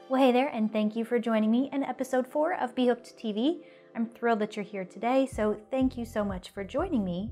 Well, hey there, and thank you for joining me in episode 4 of B.Hooked TV. I'm thrilled that you're here today, so thank you so much for joining me.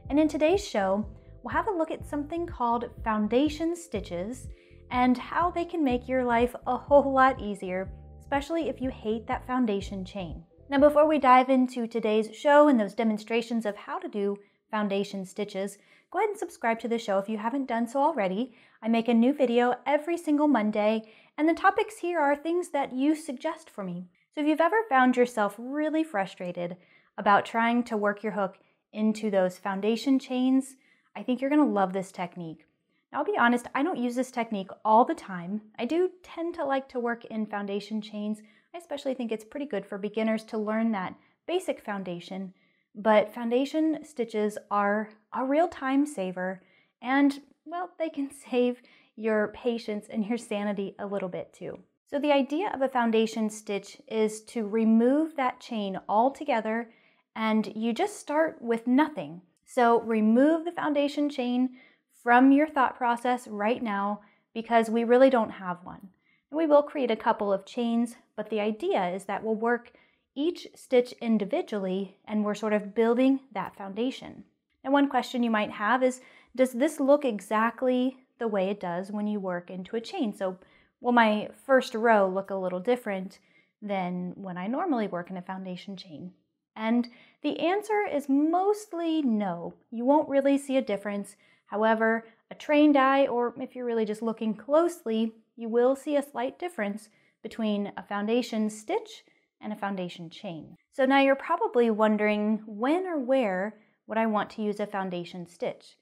And in today's show, we'll have a look at something called foundation stitches and how they can make your life a whole lot easier, especially if you hate that foundation chain. Now, before we dive into today's show and those demonstrations of how to do foundation stitches, go ahead and subscribe to the show if you haven't done so already. I make a new video every single Monday, and the topics here are things that you suggest for me. So if you've ever found yourself really frustrated about trying to work your hook into those foundation chains, I think you're going to love this technique. Now, I'll be honest, I don't use this technique all the time. I do tend to like to work in foundation chains. I especially think it's pretty good for beginners to learn that basic foundation. But foundation stitches are a real time saver, and well, they can save your patience and your sanity a little bit too. So the idea of a foundation stitch is to remove that chain altogether, and you just start with nothing. So remove the foundation chain from your thought process right now, because we really don't have one. And we will create a couple of chains, but the idea is that we'll work each stitch individually, and we're sort of building that foundation. And one question you might have is, does this look exactly the way it does when you work into a chain? So will my first row look a little different than when I normally work in a foundation chain? And the answer is mostly no. You won't really see a difference. However, a trained eye, or if you're really just looking closely, you will see a slight difference between a foundation stitch and a foundation chain. So now you're probably wondering when or where would I want to use a foundation stitch?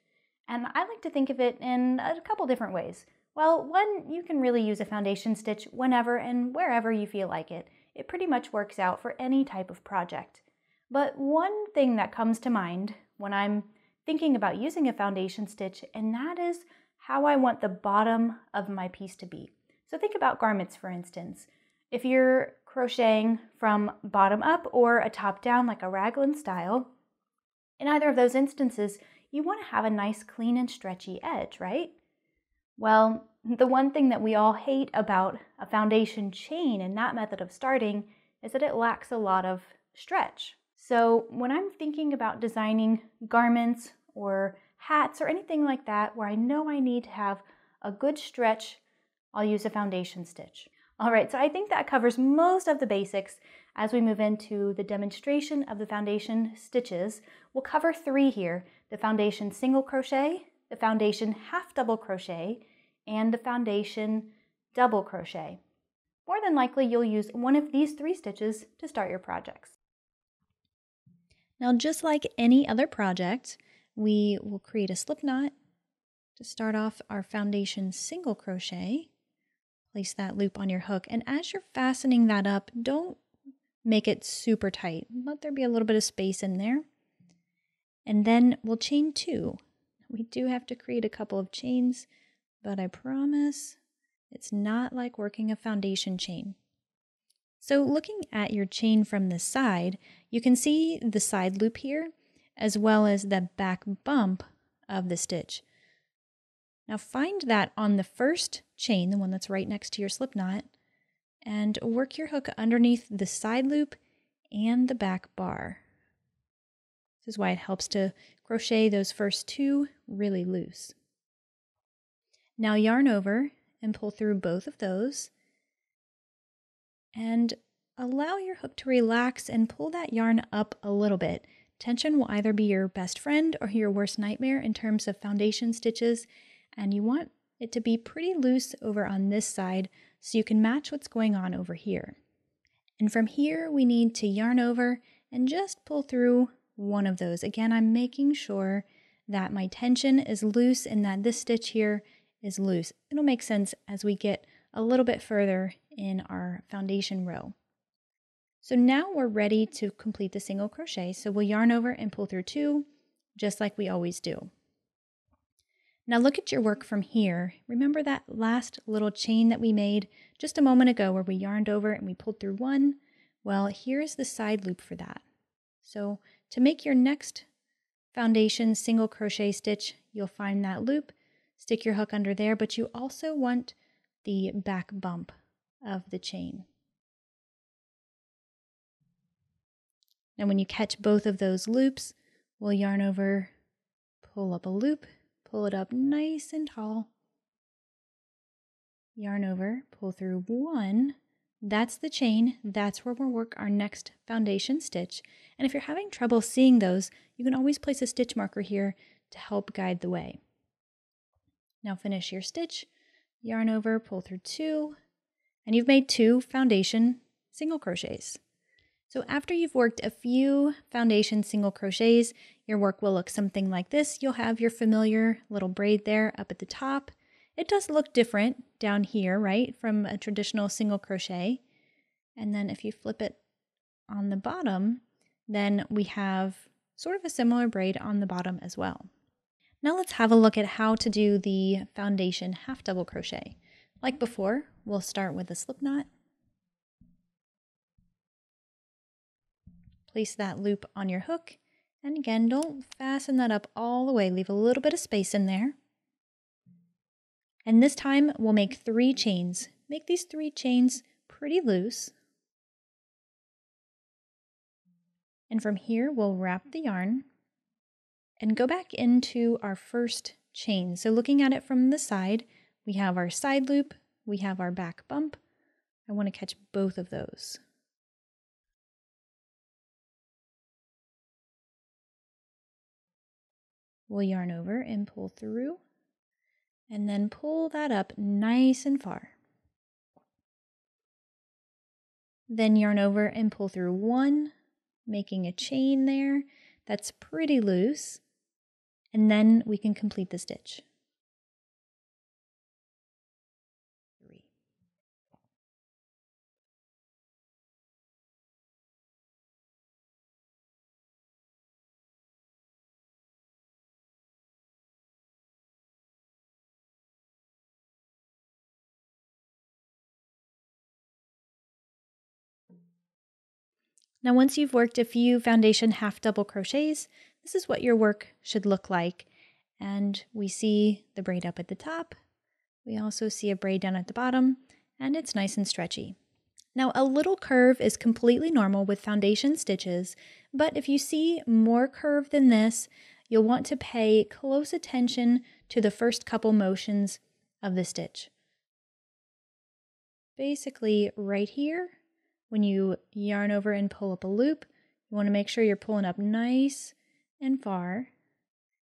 And I like to think of it in a couple different ways. Well, one, you can really use a foundation stitch whenever and wherever you feel like it. It pretty much works out for any type of project. But one thing that comes to mind when I'm thinking about using a foundation stitch, and that is how I want the bottom of my piece to be. So think about garments, for instance. If you're crocheting from bottom up or a top down like a raglan style, in either of those instances, you want to have a nice clean and stretchy edge, right? Well, the one thing that we all hate about a foundation chain and that method of starting is that it lacks a lot of stretch. So when I'm thinking about designing garments or hats or anything like that where I know I need to have a good stretch, I'll use a foundation stitch. All right, so I think that covers most of the basics. As we move into the demonstration of the foundation stitches, we'll cover 3 here: the foundation single crochet, the foundation half double crochet, and the foundation double crochet. More than likely, you'll use one of these 3 stitches to start your projects. Now, just like any other project, we will create a slip knot to start off our foundation single crochet. Place that loop on your hook, and as you're fastening that up, don't make it super tight. Let there be a little bit of space in there. And then we'll chain 2. We do have to create a couple of chains, but I promise it's not like working a foundation chain. So looking at your chain from the side, you can see the side loop here, as well as the back bump of the stitch. Now find that on the first chain, the one that's right next to your slip knot, and work your hook underneath the side loop and the back bar. This is why it helps to crochet those first 2 really loose. Now yarn over and pull through both of those, and allow your hook to relax and pull that yarn up a little bit. Tension will either be your best friend or your worst nightmare in terms of foundation stitches, and you want it to be pretty loose over on this side so you can match what's going on over here. And from here, we need to yarn over and just pull through one of those. Again, I'm making sure that my tension is loose and that this stitch here is loose. It'll make sense as we get a little bit further in our foundation row. So now we're ready to complete the single crochet. So we'll yarn over and pull through 2, just like we always do. Now look at your work from here. Remember that last little chain that we made just a moment ago where we yarned over and we pulled through 1? Well, here's the side loop for that. So to make your next foundation single crochet stitch, you'll find that loop, stick your hook under there, but you also want the back bump of the chain. Now when you catch both of those loops, we'll yarn over, pull up a loop, pull it up nice and tall, yarn over, pull through one. That's the chain. That's where we'll work our next foundation stitch. And if you're having trouble seeing those, you can always place a stitch marker here to help guide the way. Now finish your stitch, yarn over, pull through two, and you've made 2 foundation single crochets. So after you've worked a few foundation single crochets, your work will look something like this. You'll have your familiar little braid there up at the top. It does look different down here, right, from a traditional single crochet. And then if you flip it on the bottom, then we have sort of a similar braid on the bottom as well. Now let's have a look at how to do the foundation half double crochet. Like before, we'll start with a slip knot. Place that loop on your hook. And again, don't fasten that up all the way. Leave a little bit of space in there. And this time we'll make 3 chains. Make these 3 chains pretty loose. And from here we'll wrap the yarn and go back into our first chain. So looking at it from the side, we have our side loop, we have our back bump. I want to catch both of those. We'll yarn over and pull through. And then pull that up nice and far. Then yarn over and pull through one, making a chain there that's pretty loose. And then we can complete the stitch. 3. Now once you've worked a few foundation half double crochets, this is what your work should look like. And we see the braid up at the top. We also see a braid down at the bottom, and it's nice and stretchy. Now a little curve is completely normal with foundation stitches, but if you see more curve than this, you'll want to pay close attention to the first couple motions of the stitch. Basically right here, when you yarn over and pull up a loop, you want to make sure you're pulling up nice and far.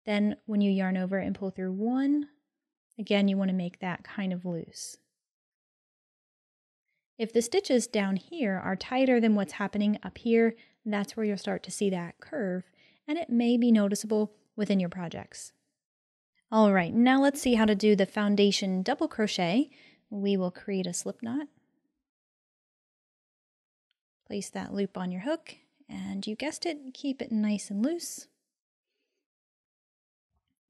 Then when you yarn over and pull through one, again, you want to make that kind of loose. If the stitches down here are tighter than what's happening up here, that's where you'll start to see that curve, and it may be noticeable within your projects. All right, now let's see how to do the foundation double crochet. We will create a slip knot. Place that loop on your hook, and you guessed it, keep it nice and loose.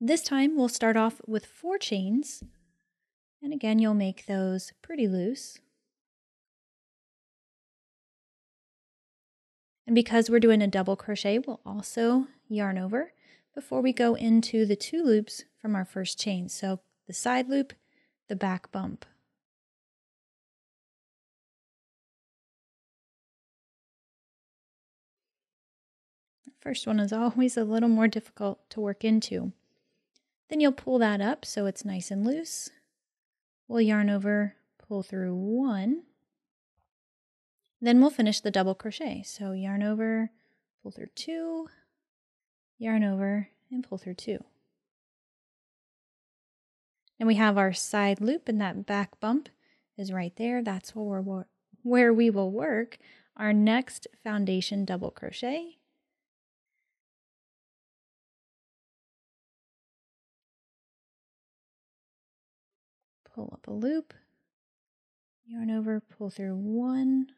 This time we'll start off with 4 chains, and again you'll make those pretty loose. And because we're doing a double crochet, we'll also yarn over before we go into the 2 loops from our first chain. So the side loop, the back bump. First one is always a little more difficult to work into. Then you'll pull that up so it's nice and loose. We'll yarn over, pull through 1. Then we'll finish the double crochet. So yarn over, pull through 2, yarn over, and pull through 2. And we have our side loop, and that back bump is right there. That's where we will work our next foundation double crochet. Pull up a loop, yarn over, pull through 1,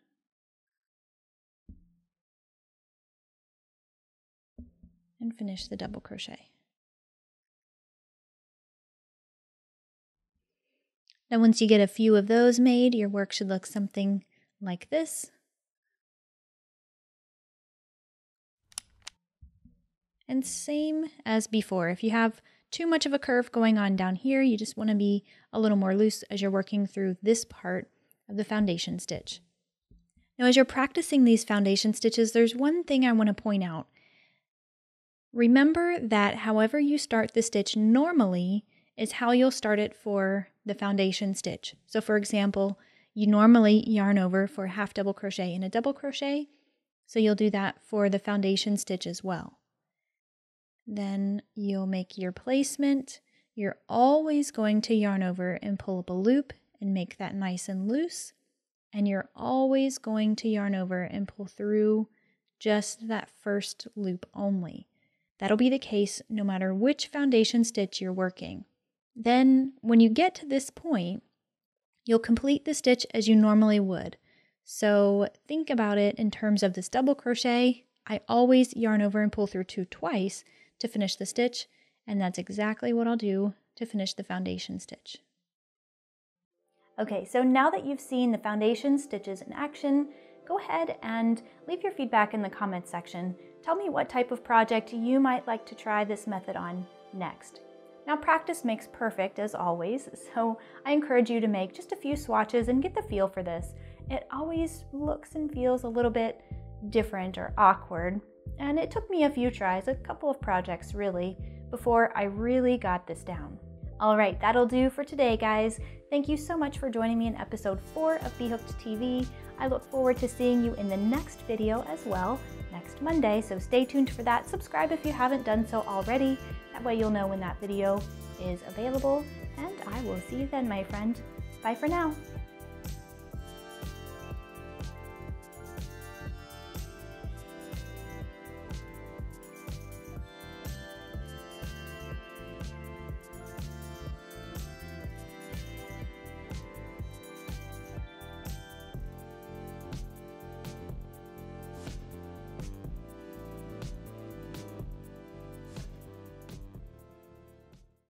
and finish the double crochet. Now once you get a few of those made, your work should look something like this. And same as before, if you have too much of a curve going on down here, you just want to be a little more loose as you're working through this part of the foundation stitch. Now, as you're practicing these foundation stitches, there's one thing I want to point out. Remember that however you start the stitch normally is how you'll start it for the foundation stitch. So for example, you normally yarn over for a half double crochet and a double crochet, so you'll do that for the foundation stitch as well. Then you'll make your placement. You're always going to yarn over and pull up a loop and make that nice and loose. And you're always going to yarn over and pull through just that first loop only. That'll be the case no matter which foundation stitch you're working. Then, when you get to this point, you'll complete the stitch as you normally would. So think about it in terms of this double crochet. I always yarn over and pull through 2 twice to finish the stitch, and that's exactly what I'll do to finish the foundation stitch. Okay, so now that you've seen the foundation stitches in action, go ahead and leave your feedback in the comments section. Tell me what type of project you might like to try this method on next. Now, practice makes perfect as always, so I encourage you to make just a few swatches and get the feel for this. It always looks and feels a little bit different or awkward, and it took me a few tries, a couple of projects really, before I really got this down. All right, that'll do for today, guys. Thank you so much for joining me in episode 4 of B.Hooked TV. I look forward to seeing you in the next video as well, next Monday, so stay tuned for that. Subscribe if you haven't done so already. That way you'll know when that video is available, and I will see you then, my friend. Bye for now.